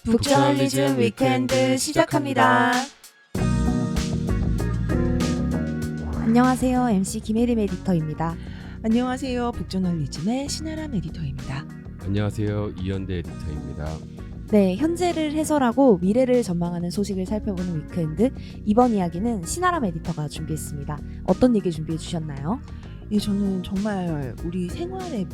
북저널리즘 위크엔드 시작합니다. 안녕하세요. MC 김혜림 에디터입니다. 안녕하세요. 북저널리즘의 신아람 에디터입니다. 안녕하세요. 이현대 에디터입니다. 네, 현재를 해설하고 미래를 전망하는 소식을 살펴보는 위크엔드. 이번 이야기는 신아람 에디터가 준비했습니다. 어떤 얘기 준비해 주셨나요? 예, 저는 정말 우리 생활에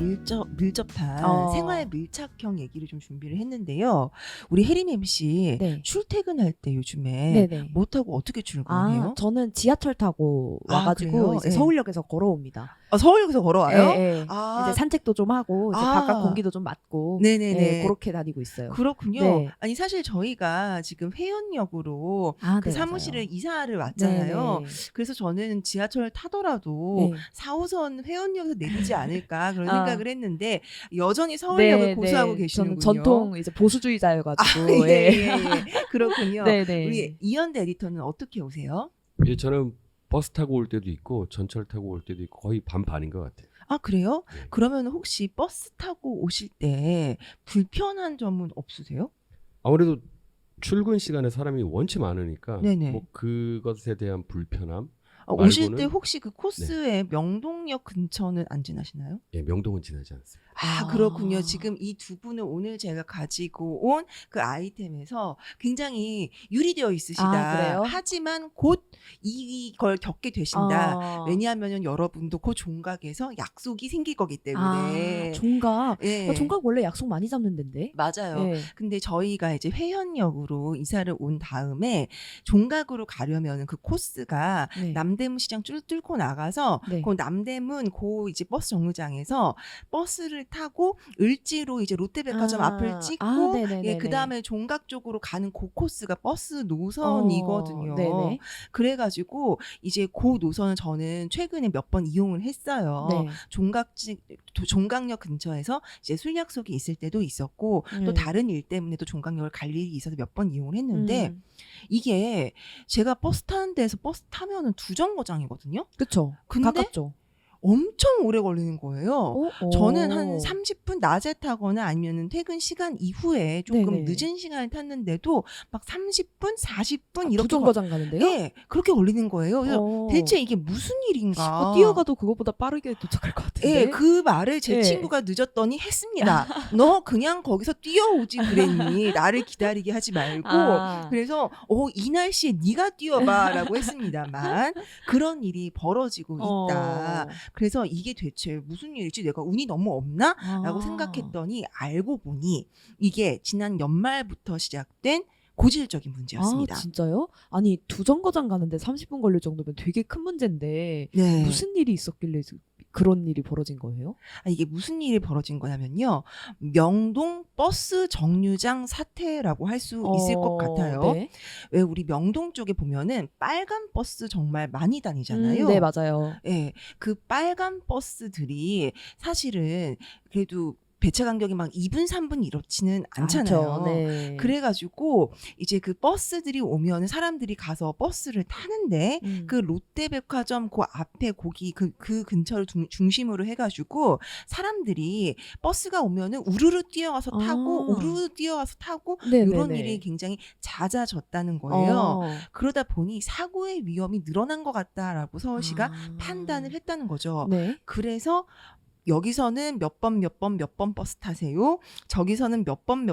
밀접한 생활 밀착형 얘기를 좀 준비를 했는데요. 우리 혜림 MC 네. 출퇴근할 때 요즘에 네네. 뭐 타고 어떻게 출근해요? 저는 지하철 타고 와가지고 그래요? 이제 네. 서울역에서 걸어옵니다. 서울역에서 걸어와요? 네. 이제 산책도 좀 하고 이제 바깥 공기도 좀 맡고 네네네. 네, 그렇게 다니고 있어요. 그렇군요. 네. 아니 사실 저희가 지금 회원역으로 그 네, 사무실을 맞아요. 이사를 왔잖아요. 네네. 그래서 저는 지하철 타더라도 네. 4호선 회원역에서 내리지 않을까 그런 아. 생각을 했는데 여전히 서울역을 네, 고수하고 네. 계시는군요. 저는 전통 이제 보수주의자여가지고. 예. 그렇군요. 네네. 우리 이현대 에디터는 어떻게 오세요? 예, 저는 버스 타고 올 때도 있고 전철 타고 올 때도 있고 거의 반반인 것 같아요. 아 그래요? 네. 그러면 혹시 버스 타고 오실 때 불편한 점은 없으세요? 아무래도 출근 시간에 사람이 원체 많으니까 네네. 뭐 그것에 대한 불편함 오실 말고는- 때 혹시 그 코스에 명동역 근처는 안 지나시나요? 예, 명동은 지나지 않습니다. 그렇군요. 지금 이 두 분은 오늘 제가 가지고 온 그 아이템에서 굉장히 유리되어 있으시다. 그래요? 하지만 곧 이걸 겪게 되신다. 왜냐하면 여러분도 그 종각에서 약속이 생길 거기 때문에. 종각. 예. 종각 원래 약속 많이 잡는 데인데. 맞아요. 네. 근데 저희가 이제 회원역으로 이사를 온 다음에 종각으로 가려면 그 코스가 네. 남대문 시장 뚫고 나가서 네. 그 남대문 이제 버스 정류장에서 버스를 타고 을지로 이제 롯데백화점 앞을 찍고 네네네네. 그 다음에 종각 쪽으로 가는 그 코스가 버스 노선이거든요. 네네. 그래가지고 이제 그 노선을 저는 최근에 몇 번 이용을 했어요. 네. 종각역 근처에서 이제 술 약속이 있을 때도 있었고 또 다른 일 때문에 또 종각역을 갈 일이 있어서 몇 번 이용을 했는데 이게 제가 버스 타는 데에서 버스 타면은 두 정거장이거든요. 그쵸. 근데 가깝죠. 엄청 오래 걸리는 거예요. 저는 한 오. 30분 낮에 타거나 아니면 퇴근 시간 이후에 조금 네네. 늦은 시간에 탔는데도 막 30분, 40분 두 이렇게 정거장 가는데요? 예, 그렇게 걸리는 거예요. 그래서 대체 이게 무슨 일인가? 뛰어가도 그것보다 빠르게 도착할 것 같은데. 예, 그 말을 제 예. 친구가 늦었더니 했습니다. 너 그냥 거기서 뛰어오지 그랬니? 나를 기다리게 하지 말고. 그래서 이 날씨에 네가 뛰어봐라고 했습니다만 그런 일이 벌어지고 있다. 그래서 이게 대체 무슨 일일지 내가 운이 너무 없나? 라고 생각했더니 알고 보니 이게 지난 연말부터 시작된 고질적인 문제였습니다. 진짜요? 아니 두 정거장 가는데 30분 걸릴 정도면 되게 큰 문제인데 네. 무슨 일이 있었길래 그런 일이 벌어진 거예요? 이게 무슨 일이 벌어진 거냐면요. 명동 버스 정류장 사태라고 할 수 있을 것 같아요. 네. 왜 우리 명동 쪽에 보면은 빨간 버스 정말 많이 다니잖아요. 네, 맞아요. 예, 그 빨간 버스들이 사실은 그래도 배차 간격이 막 2분, 3분 이렇지는 않잖아요. 네. 그래가지고 이제 그 버스들이 오면 사람들이 가서 버스를 타는데 그 롯데백화점 그 앞에 거기 그 근처를 중심으로 해가지고 사람들이 버스가 오면은 우르르 뛰어와서 타고 우르르 뛰어와서 타고 이런 일이 굉장히 잦아졌다는 거예요. 그러다 보니 사고의 위험이 늘어난 것 같다라고 서울시가 판단을 했다는 거죠. 네. 그래서 여기서는 몇 번 버스 타세요. 저기서는 몇 번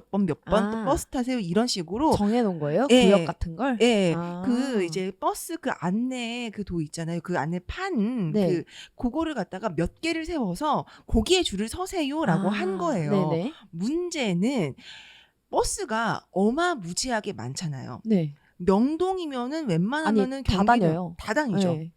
버스 타세요. 이런 식으로 정해놓은 거예요? 예. 구역 같은 걸? 예, 그 이제 버스 그 안내 그 도 있잖아요. 그 안내 판 네. 그거를 갖다가 몇 개를 세워서 거기에 줄을 서세요라고 한 거예요. 네네. 문제는 버스가 어마무지하게 많잖아요. 네. 명동이면은 웬만하면은 다 다녀요. 다 다니죠. 네.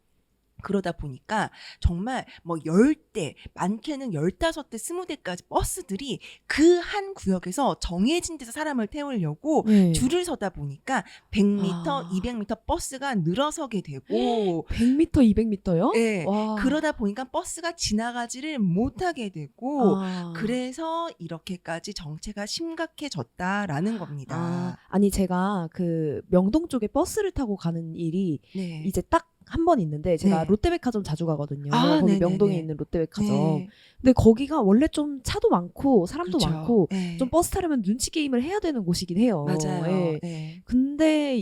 그러다 보니까 정말 뭐 10대, 많게는 15대, 20대까지 버스들이 그 한 구역에서 정해진 데서 사람을 태우려고 줄을 서다 보니까 100m, 200m 버스가 늘어서게 되고 100m, 200m요? 네, 그러다 보니까 버스가 지나가지를 못하게 되고 그래서 이렇게까지 정체가 심각해졌다라는 겁니다. 아니 제가 그 명동 쪽에 버스를 타고 가는 일이 네. 이제 딱 한 번 있는데 제가 네. 롯데백화점 자주 가거든요. 아, 거기 네네네. 명동에 있는 롯데백화점. 네. 근데 거기가 원래 좀 차도 많고 사람도 그렇죠. 많고 네. 좀 버스 타려면 눈치 게임을 해야 되는 곳이긴 해요. 맞아요. 예. 네. 근데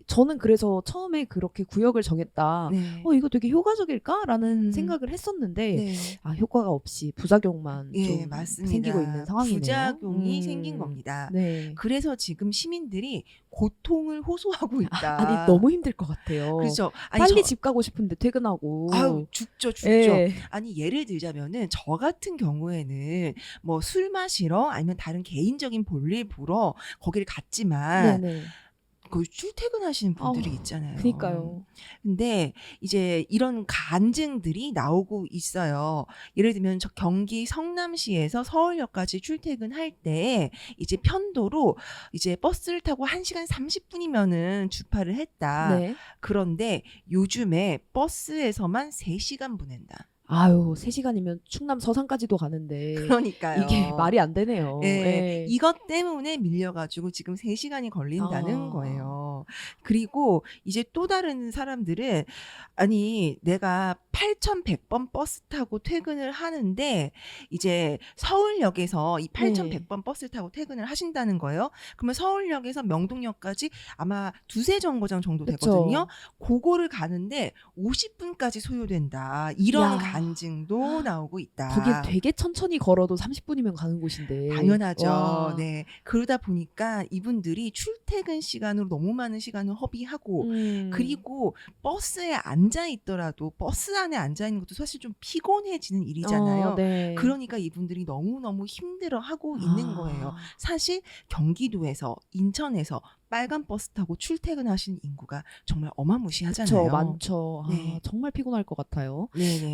저는 그래서 처음에 그렇게 구역을 정했다. 네. 이거 되게 효과적일까라는 음. 생각을 했었는데 네. 효과가 없이 부작용만 예, 좀 맞습니다. 생기고 있는 상황이네요. 부작용이 생긴 겁니다. 네. 그래서 지금 시민들이 고통을 호소하고 있다. 아니 너무 힘들 것 같아요. 그렇죠. 아니, 빨리 집 가고 싶은데 퇴근하고. 아유, 죽죠. 예. 아니, 예를 들자면은 저 같은 경우에는 뭐 술 마시러 아니면 다른 개인적인 볼일 보러 거기를 갔지만 네네. 거의 출퇴근하시는 분들이 아우, 있잖아요. 그니까요. 근데 이제 이런 간증들이 나오고 있어요. 예를 들면 저 경기 성남시에서 서울역까지 출퇴근할 때 이제 편도로 이제 버스를 타고 1시간 30분이면은 주파를 했다. 네. 그런데 요즘에 버스에서만 3시간 보낸다. 아유, 3시간이면 충남 서산까지도 가는데 그러니까요. 이게 말이 안 되네요. 예, 예. 이것 때문에 밀려가지고 지금 3시간이 걸린다는 아. 거예요. 그리고 이제 또 다른 사람들은 아니 내가 8,100번 버스 타고 퇴근을 하는데 이제 서울역에서 이 8,100번 버스를 타고 퇴근을 하신다는 거예요. 그러면 서울역에서 명동역까지 아마 두세 정거장 정도 그쵸. 되거든요. 그거를 가는데 50분까지 소요된다. 이런 야. 간증도 나오고 있다. 거기 되게 천천히 걸어도 30분이면 가는 곳인데. 당연하죠. 와. 네. 그러다 보니까 이분들이 출퇴근 시간으로 너무 많은 시간을 허비하고 그리고 버스에 앉아 있더라도 버스 안에 앉아 있는 것도 사실 좀 피곤해지는 일이잖아요. 네. 그러니까 이분들이 너무너무 힘들어하고 있는 거예요. 사실 경기도에서 인천에서 빨간 버스 타고 출퇴근하시는 인구가 정말 어마무시하잖아요. 그쵸, 많죠. 네. 정말 피곤할 것 같아요. 네네.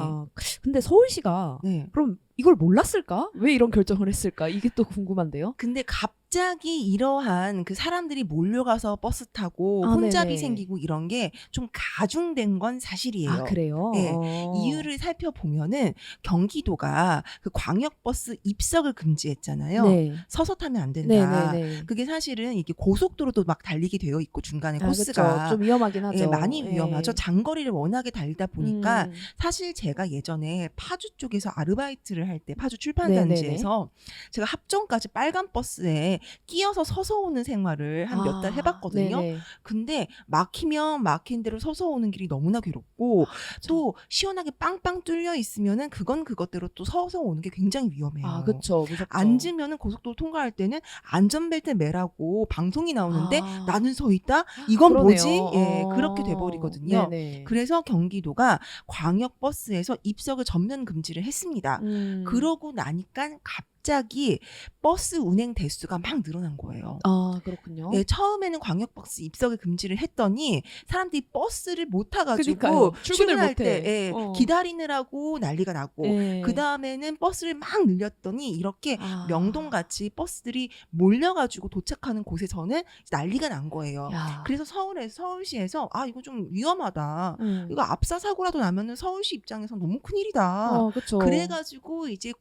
근데 서울시가 네. 그럼 이걸 몰랐을까? 왜 이런 결정을 했을까? 이게 또 궁금한데요. 근데 갑자기 이러한 그 사람들이 몰려가서 버스 타고 혼잡이 네네. 생기고 이런 게 좀 가중된 건 사실이에요. 그래요? 네. 이유를 살펴보면은 경기도가 그 광역버스 입석을 금지했잖아요. 네. 서서 타면 안 된다. 네네네. 그게 사실은 이게 고속도로도 막 달리게 되어 있고 중간에 코스가 그쵸. 좀 위험하긴 하죠. 예, 많이 예. 위험하죠. 장거리를 워낙에 달리다 보니까 음. 사실 제가 예전에 파주 쪽에서 아르바이트를 할 때 파주 출판단지에서 제가 합정까지 빨간 버스에 끼어서 서서 오는 생활을 한 몇 달 해봤거든요. 네네. 근데 막히면 막힌 대로 서서 오는 길이 너무나 괴롭고 또 시원하게 빵빵 뚫려 있으면은 그건 그것대로 또 서서 오는 게 굉장히 위험해요. 그쵸. 무섭죠. 앉으면은 고속도로 통과할 때는 안전벨트 매라고 방송이 나오는데 나는 서 있다? 이건 그러네요. 뭐지? 예, 그렇게 돼버리거든요. 네네. 그래서 경기도가 광역버스에서 입석을 전면 금지를 했습니다. 그러고 나니까 갑자기 버스 운행 대수가 막 늘어난 거예요. 그렇군요. 네, 처음에는 광역버스 입석을 금지를 했더니 사람들이 버스를 못 타가지고 그러니까요. 출근을 출근할 못해. 때 예, 어. 기다리느라고 난리가 나고 예. 그 다음에는 버스를 막 늘렸더니 이렇게 명동같이 버스들이 몰려가지고 도착하는 곳에서는 난리가 난 거예요. 야. 그래서 서울시에서 이거 좀 위험하다. 이거 압사 사고라도 나면은 서울시 입장에서 너무 큰일이다. 그쵸. 그래가지고 이제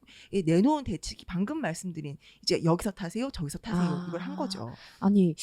내놓은 대책이 방금 말씀드린 이제 여기서 타세요, 저기서 타세요 이걸 한 거죠. 아니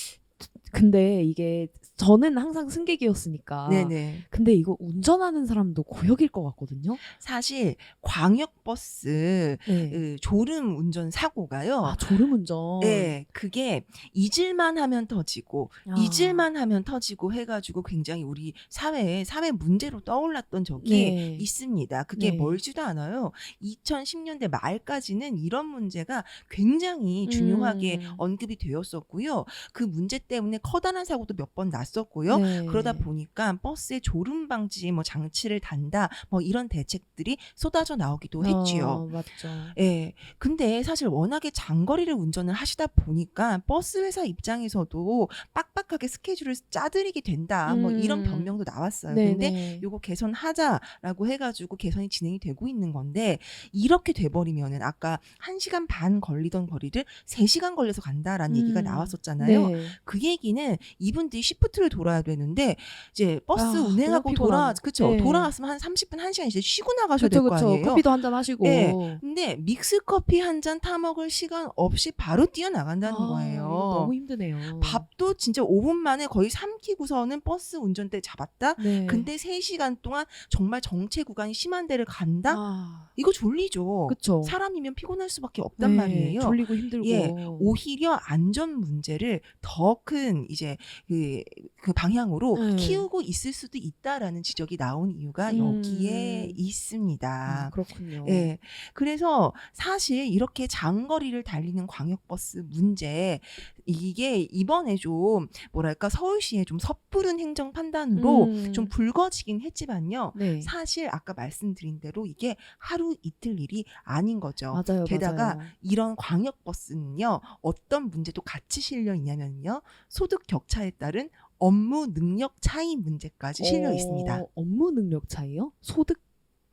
근데 이게 저는 항상 승객이었으니까. 네네. 근데 이거 운전하는 사람도 고역일 것 같거든요. 사실 광역버스 네. 졸음 운전 사고가요. 졸음운전. 네, 그게 잊을만 하면 터지고 잊을만 하면 터지고 해가지고 굉장히 우리 사회 문제로 떠올랐던 적이 네. 있습니다. 그게 네. 멀지도 않아요. 2010년대 말까지는 이런 문제가 굉장히 중요하게 언급이 되었었고요. 그 문제 때문에 커다란 사고도 몇 번 났었고요. 네. 그러다 보니까 버스에 졸음 방지 장치를 단다 이런 대책들이 쏟아져 나오기도 했지요. 맞죠. 예. 근데 사실 워낙에 장거리를 운전을 하시다 보니까 버스 회사 입장에서도 빡빡하게 스케줄을 짜드리게 된다. 이런 변명도 나왔어요. 근데 네네. 요거 개선하자라고 해가지고 개선이 진행이 되고 있는 건데 이렇게 돼버리면은 아까 1시간 반 걸리던 거리를 3시간 걸려서 간다라는 얘기가 나왔었잖아요. 네. 그 얘기는 이분들이 시프트를 돌아야 되는데 이제 버스 아, 운행하고 너무 피곤한. 그쵸. 네. 돌아왔으면 한 30분, 1시간 이제 쉬고 나가셔야 될 그쵸, 거 그쵸. 아니에요. 커피도 한잔 하시고. 네. 근데 믹스커피 한 잔 타먹을 시간 없이 바로 뛰어나간다는 거예요. 이거 너무 힘드네요. 밥도 진짜 5분 만에 거의 삼키고서는 버스 운전대 잡았다? 네. 근데 3시간 동안 정말 정체 구간이 심한 데를 간다? 아, 이거 졸리죠. 그쵸. 사람이면 피곤할 수밖에 없단 네, 말이에요. 졸리고 힘들고. 예, 오히려 안전 문제를 더 큰 이제 그 방향으로 네. 키우고 있을 수도 있다라는 지적이 나온 이유가 여기에 있습니다. 그렇군요. 예. 그래서 사실 이렇게 장거리를 달리는 광역버스 문제, 이게 이번에 좀 뭐랄까 서울시의 좀 섣부른 행정 판단으로 좀 불거지긴 했지만요. 네. 사실 아까 말씀드린 대로 이게 하루 이틀 일이 아닌 거죠. 맞아요. 게다가 맞아요. 이런 광역버스는요. 어떤 문제도 같이 실려 있냐면요. 소득 격차에 따른 업무 능력 차이 문제까지 실려 있습니다. 업무 능력 차이요? 소득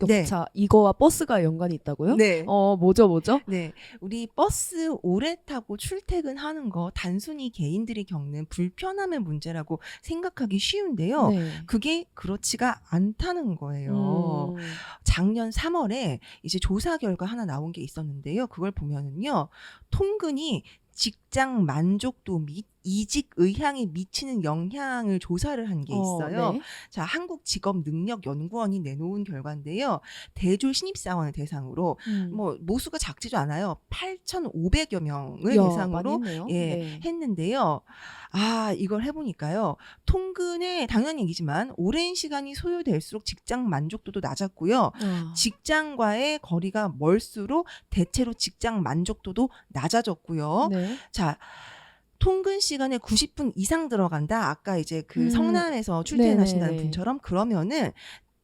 네. 격차 이거와 버스가 연관이 있다고요? 네. 뭐죠? 네. 우리 버스 오래 타고 출퇴근하는 거 단순히 개인들이 겪는 불편함의 문제라고 생각하기 쉬운데요. 네. 그게 그렇지가 않다는 거예요. 작년 3월에 이제 조사 결과 하나 나온 게 있었는데요. 그걸 보면은요. 통근이 직장 만족도 및 이직 의향에 미치는 영향을 조사를 한 게 있어요. 네. 자, 한국직업능력연구원이 내놓은 결과인데요. 대졸 신입사원을 대상으로 뭐 모수가 작지도 않아요. 8,500여 명을 이야, 대상으로 많이 했네요. 예, 네. 했는데요. 아, 이걸 해보니까요. 통근에 당연한 얘기지만 오랜 시간이 소요될수록 직장 만족도도 낮았고요. 직장과의 거리가 멀수록 대체로 직장 만족도도 낮아졌고요. 네. 자, 통근 시간에 90분 이상 들어간다. 아까 이제 그 음. 성남에서 출퇴근하신다는 네네네. 분처럼 그러면은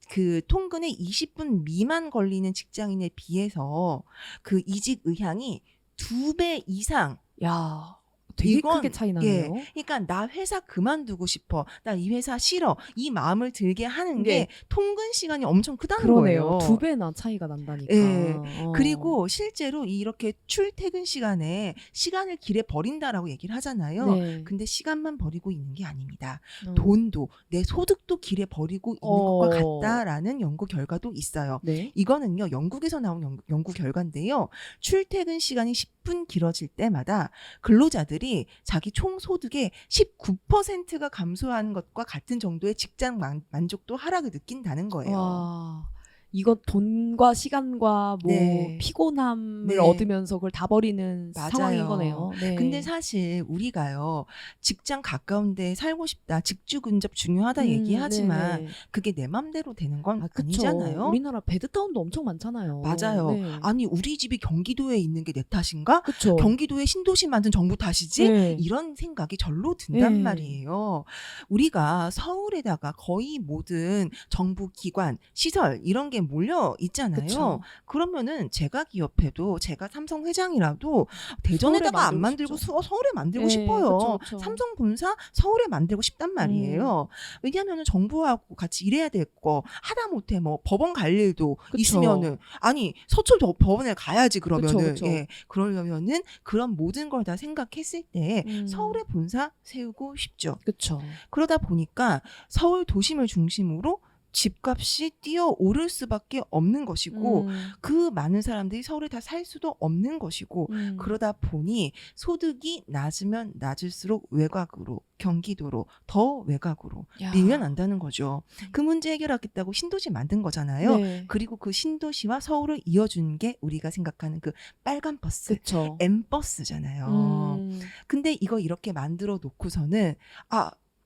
그 통근에 20분 미만 걸리는 직장인에 비해서 그 이직 의향이 2배 이상. 야, 되게 이건, 크게 차이 예. 나네요. 그러니까 나 회사 그만두고 싶어. 나 이 회사 싫어. 이 마음을 들게 하는 게 네. 통근 시간이 엄청 크다는 그러네요. 거예요. 2배나 차이가 난다니까. 예. 그리고 실제로 이렇게 출퇴근 시간에 시간을 길에 버린다라고 얘기를 하잖아요. 네. 근데 시간만 버리고 있는 게 아닙니다. 음. 돈도 내 소득도 길에 버리고 있는 것과 어. 같다라는 연구 결과도 있어요. 네. 이거는요, 영국에서 나온 연구 결과인데요. 출퇴근 시간이 10분 길어질 때마다 근로자들이 자기 총 소득의 19%가 감소하는 것과 같은 정도의 직장 만족도 하락을 느낀다는 거예요. 와, 이거 돈과 시간과 뭐 네. 피곤함을 네. 얻으면서 그걸 다 버리는 맞아요. 상황인 거네요. 네. 근데 사실 우리가요, 직장 가까운 데 살고 싶다, 직주 근접 중요하다 얘기하지만 네네. 그게 내 맘대로 되는 건 그쵸. 아니잖아요. 우리나라 베드타운도 엄청 많잖아요. 맞아요. 네. 아니, 우리 집이 경기도에 있는 게 내 탓인가? 그쵸. 경기도에 신도시 만든 정부 탓이지? 네. 이런 생각이 절로 든단 네. 말이에요. 우리가 서울에다가 거의 모든 정부 기관, 시설 이런 게 몰려 있잖아요. 그쵸. 그러면은 제가 기업해도 제가 삼성 회장이라도 대전에다가 안 만들고 싶죠. 서울에 만들고 네, 싶어요. 그쵸, 그쵸. 삼성 본사 서울에 만들고 싶단 말이에요. 왜냐하면 정부하고 같이 일해야 될 거, 하다못해 뭐 법원 갈 일도 그쵸. 있으면은, 아니 서초 법원에 가야지 그러면은. 그쵸, 그쵸. 예, 그러려면은 그런 모든 걸 다 생각했을 때 서울에 본사 세우고 싶죠. 그쵸. 그러다 보니까 서울 도심을 중심으로 집값이 뛰어오를 수밖에 없는 것이고, 그 많은 사람들이 서울에 다 살 수도 없는 것이고, 그러다 보니 소득이 낮으면 낮을수록 외곽으로, 경기도로, 더 외곽으로 야. 밀려난다는 거죠. 그 문제 해결하겠다고 신도시 만든 거잖아요. 네. 그리고 그 신도시와 서울을 이어주는 게 우리가 생각하는 그 빨간 버스, 그쵸. M버스잖아요. 근데 이거 이렇게 만들어 놓고서는,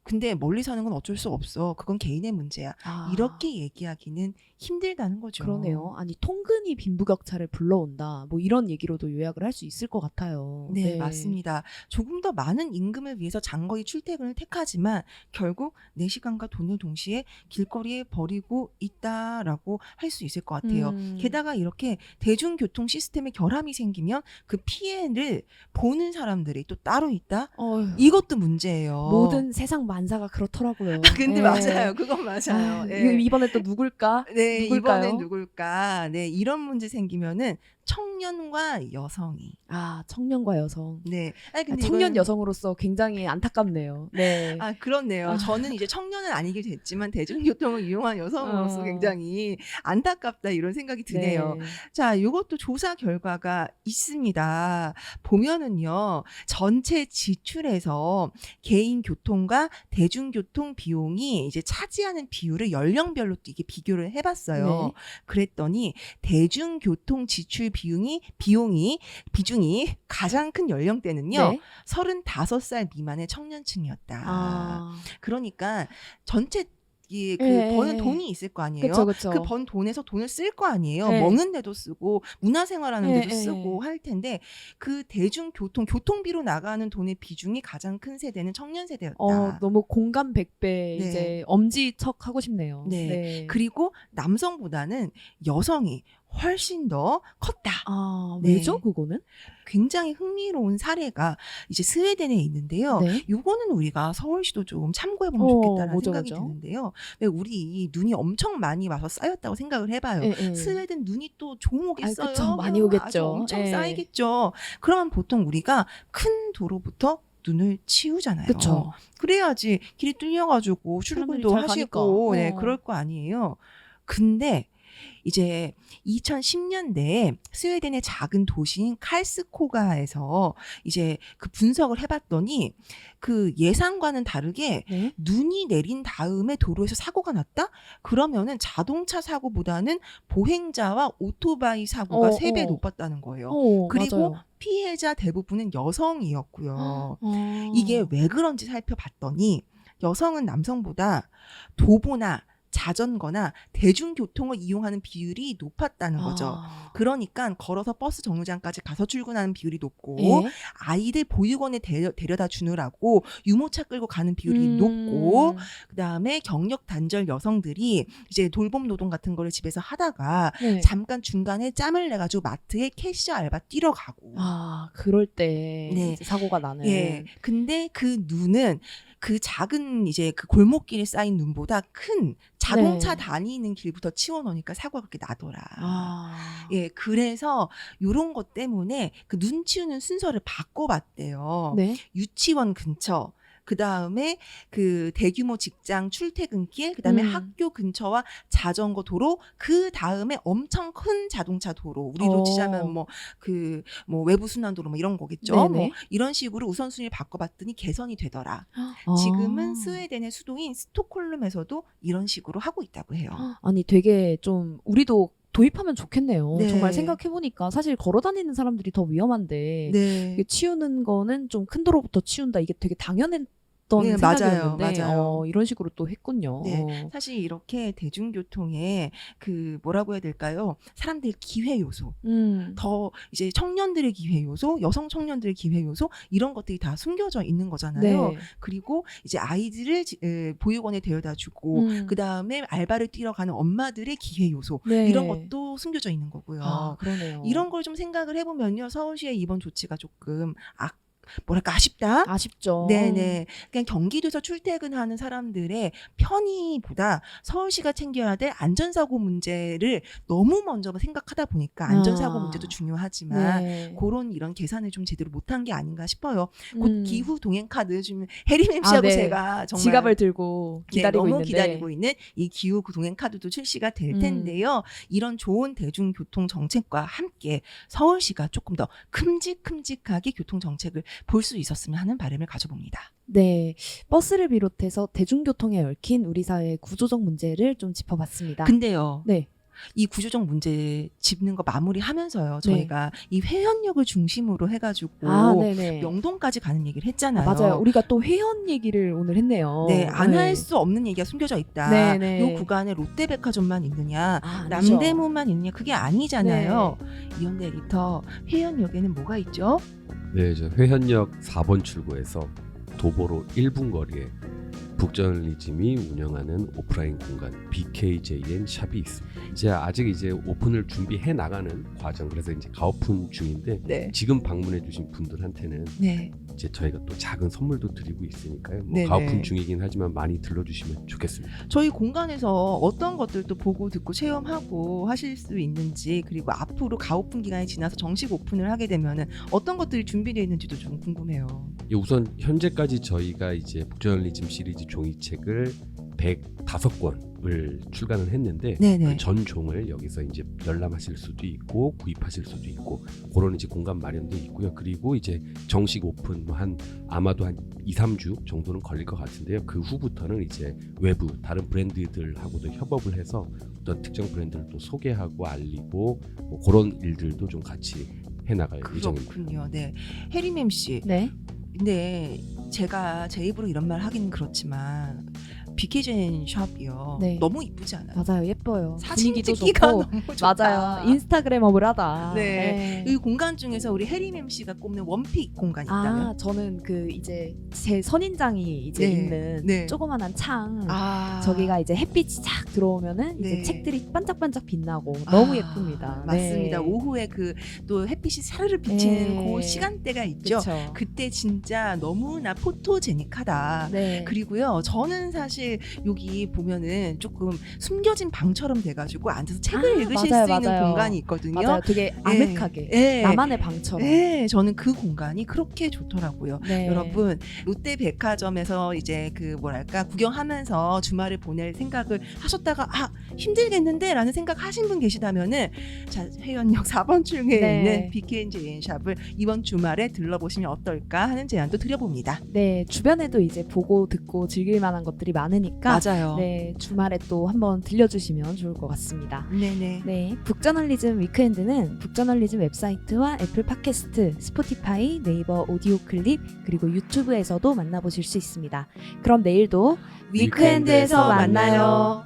근데 멀리 사는 건 어쩔 수 없어. 그건 개인의 문제야. 이렇게 얘기하기는 힘들다는 거죠. 그러네요. 아니, 통근이 빈부격차를 불러온다. 뭐 이런 얘기로도 요약을 할 수 있을 것 같아요. 네, 맞습니다. 조금 더 많은 임금을 위해서 장거리 출퇴근을 택하지만 결국 내 시간과 돈을 동시에 길거리에 버리고 있다라고 할 수 있을 것 같아요. 게다가 이렇게 대중교통 시스템에 결함이 생기면 그 피해를 보는 사람들이 또 따로 있다? 이것도 문제예요. 모든 세상 만사가 그렇더라고요. 근데 네. 맞아요. 그건 맞아요. 예. 이번에 또 누굴까? 네, 누굴까요? 이번엔 누굴까? 네, 이런 문제 생기면은 청년과 여성이. 아, 청년과 여성. 네. 아니 근데 청년 이거는- 여성으로서 굉장히 안타깝네요. 네. 아, 그렇네요. 저는 이제 청년은 아니게 됐지만 대중교통을 이용한 여성으로서 어. 굉장히 안타깝다 이런 생각이 드네요. 네. 자, 이것도 조사 결과가 있습니다. 보면은요, 전체 지출에서 개인 교통과 대중교통 비용이 이제 차지하는 비율을 연령별로 또 이게 비교를 해봤어요. 네. 그랬더니 대중교통 지출 비중이 가장 큰 연령대는요, 네. 35살 미만의 청년층이었다. 아. 그러니까 전체 그 예, 버는 예. 돈이 있을 거 아니에요. 그쵸, 그쵸. 그 번 돈에서 돈을 쓸 거 아니에요. 네. 먹는 데도 쓰고 문화생활하는 예, 데도 예. 쓰고 할 텐데 그 대중교통 교통비로 나가는 돈의 비중이 가장 큰 세대는 청년 세대였다. 너무 공감 100배 네. 이제 엄지척 하고 싶네요. 네. 그리고 남성보다는 여성이 훨씬 더 컸다. 아, 네. 왜죠, 그거는? 굉장히 흥미로운 사례가 이제 스웨덴에 있는데요. 네. 요거는 우리가 서울시도 좀 참고해보면 어, 좋겠다는 뭐죠, 생각이 뭐죠? 드는데요. 왜 우리 눈이 엄청 많이 와서 쌓였다고 생각을 해봐요. 예, 예. 스웨덴 눈이 또 종 오겠어요. 아, 그쵸. 많이 아주 오겠죠. 엄청 예. 쌓이겠죠. 그러면 보통 우리가 큰 도로부터 눈을 치우잖아요. 그쵸. 그래야지 길이 뚫려가지고 사람들이 출근도 잘 하시고 가니까. 네, 어. 그럴 거 아니에요. 근데 이제 2010년대에 스웨덴의 작은 도시인 칼스코가에서 이제 그 분석을 해봤더니 그 예상과는 다르게 네. 눈이 내린 다음에 도로에서 사고가 났다? 그러면은 자동차 사고보다는 보행자와 오토바이 사고가 어, 3배 어. 높았다는 거예요. 어, 그리고 맞아요. 피해자 대부분은 여성이었고요. 아. 이게 왜 그런지 살펴봤더니 여성은 남성보다 도보나 자전거나 대중교통을 이용하는 비율이 높았다는 거죠. 아. 그러니까 걸어서 버스 정류장까지 가서 출근하는 비율이 높고 예. 아이들 보육원에 데려다 주느라고 유모차 끌고 가는 비율이 높고 그다음에 경력 단절 여성들이 이제 돌봄 노동 같은 거를 집에서 하다가 네. 잠깐 중간에 짬을 내 가지고 마트에 캐시어 알바 뛰러 가고 아, 그럴 때 네. 이제 사고가 나는. 예. 근데 그 눈은 그 작은 이제 그 골목길에 쌓인 눈보다 큰 자동차 네. 다니는 길부터 치워놓으니까 사고가 그렇게 나더라. 아. 예, 그래서 요런 것 때문에 그 눈 치우는 순서를 바꿔봤대요. 네. 유치원 근처, 그 다음에 그 대규모 직장 출퇴근길, 그 다음에 학교 근처와 자전거 도로, 그 다음에 엄청 큰 자동차 도로. 우리로 어. 치자면 뭐 외부 순환도로 뭐 이런 거겠죠. 네네. 뭐 이런 식으로 우선순위를 바꿔봤더니 개선이 되더라. 아. 지금은 스웨덴의 수도인 스톡홀름에서도 이런 식으로 하고 있다고 해요. 아니, 되게 좀 우리도 도입하면 좋겠네요. 네. 정말 생각해보니까 사실 걸어다니는 사람들이 더 위험한데 네. 이게 치우는 거는 좀 큰 도로부터 치운다. 이게 되게 당연했던 네, 생각이었는데 맞아요. 이런 식으로 또 했군요. 네, 사실 이렇게 대중교통에 그 뭐라고 해야 될까요? 사람들의 기회 요소, 더 이제 청년들의 기회 요소, 여성 청년들의 기회 요소 이런 것들이 다 숨겨져 있는 거잖아요. 네. 그리고 이제 아이들을 보육원에 데려다주고 그 다음에 알바를 뛰러 가는 엄마들의 기회 요소 네. 이런 것도 숨겨져 있는 거고요. 아, 그러네요. 이런 걸 좀 생각을 해보면요, 서울시의 이번 조치가 조금 아쉽다. 아쉽죠. 네네. 그냥 경기도에서 출퇴근하는 사람들의 편의보다 서울시가 챙겨야 될 안전사고 문제를 너무 먼저 생각하다 보니까 안전사고 문제도 중요하지만 네. 그런 이런 계산을 좀 제대로 못한 게 아닌가 싶어요. 곧 기후 동행 카드 좀 혜림 아, MC하고 네. 제가 정말 지갑을 들고 기다리고 너무 있는데 기다리고 있는 이 기후 동행 카드도 출시가 될 텐데요. 이런 좋은 대중교통 정책과 함께 서울시가 조금 더 큼직큼직하게 교통 정책을 볼 수 있었으면 하는 바람을 가져봅니다. 네, 버스를 비롯해서 대중교통에 얽힌 우리 사회의 구조적 문제를 좀 짚어봤습니다. 근데요. 네. 이 구조적 문제 짚는 거 마무리하면서요. 네. 저희가 이 회원역을 중심으로 해가지고 네네. 명동까지 가는 얘기를 했잖아요. 맞아요. 우리가 또 회원 얘기를 오늘 했네요. 네, 안 할 수 없는 얘기가 숨겨져 있다. 네네. 이 구간에 롯데백화점만 있느냐, 아, 아니죠. 남대문만 있느냐, 그게 아니잖아요. 네. 이현대 에디터, 회원역에는 뭐가 있죠? 네, 이제 회현역 4번 출구에서 도보로 1분 거리에 북저널리즘이 운영하는 오프라인 공간 BKJN 샵이 있습니다. 이제 아직 이제 오픈을 준비해 나가는 과정, 그래서 이제 가오픈 중인데 네. 지금 방문해주신 분들한테는 네. 이제 저희가 또 작은 선물도 드리고 있으니까요. 뭐 네네. 가오픈 중이긴 하지만 많이 들러주시면 좋겠습니다. 저희 공간에서 어떤 것들도 보고 듣고 체험하고 하실 수 있는지, 그리고 앞으로 가오픈 기간이 지나서 정식 오픈을 하게 되면은 어떤 것들이 준비되어 있는지도 좀 궁금해요. 예, 우선 현재까지 저희가 이제 북저널리즘 시리즈 종이책을 105권을 출간을 했는데 네네. 그 전종을 여기서 이제 열람하실 수도 있고 구입하실 수도 있고 그런 이제 공간 마련도 있고요. 그리고 이제 정식 오픈 아마도 한 2-3주 정도는 걸릴 것 같은데요. 그 후부터는 이제 외부 다른 브랜드들하고도 협업을 해서 어떤 특정 브랜드를 또 소개하고 알리고 뭐 그런 일들도 좀 같이 해나갈 예정입니다. 그렇군요. 네. 해리맴 씨. 네. 근데 제가 제 입으로 이런 말 하긴 그렇지만 BKJN 샵이요. 네. 너무 이쁘지 않아요? 맞아요. 예뻐요. 사진 분위기도 찍기가 좋고. 너무 좋다. 맞아요. 인스타그래머블하다. 네. 이 공간 중에서 우리 해리맴 씨가 꼽는 원픽 공간이 있다면? 아, 저는 그 이제 제 선인장이 이제 네. 있는 네. 조그만한 창. 아. 저기가 이제 햇빛이 착 들어오면은 이제 네. 책들이 반짝반짝 빛나고 너무 아, 예쁩니다. 맞습니다. 네. 오후에 그 또 햇빛이 사르르 비치는 네. 그 시간대가 있죠. 그쵸. 그때 진짜 너무나 포토제닉하다. 네. 그리고요, 저는 사실 여기 보면은 조금 숨겨진 방처럼 돼가지고 앉아서 책을 읽으실 맞아요, 수 있는 맞아요. 공간이 있거든요. 맞아요. 되게 아늑하게. 네. 나만의 방처럼. 네, 저는 그 공간이 그렇게 좋더라고요. 네. 여러분, 롯데백화점에서 이제 그 뭐랄까 구경하면서 주말을 보낼 생각을 하셨다가 힘들겠는데 라는 생각 하신 분 계시다면은 자, 회원역 4번 출구에 네. 있는 BKJN 샵을 이번 주말에 들러보시면 어떨까 하는 제안도 드려봅니다. 네, 주변에도 이제 보고 듣고 즐길 만한 것들이 많으니까 맞아요. 네, 주말에 또 한번 들려주시면 좋을 것 같습니다. 네네. 네, 북저널리즘 위크엔드는 북저널리즘 웹사이트와 애플 팟캐스트, 스포티파이, 네이버 오디오 클립, 그리고 유튜브에서도 만나보실 수 있습니다. 그럼 내일도 위크엔드에서 만나요.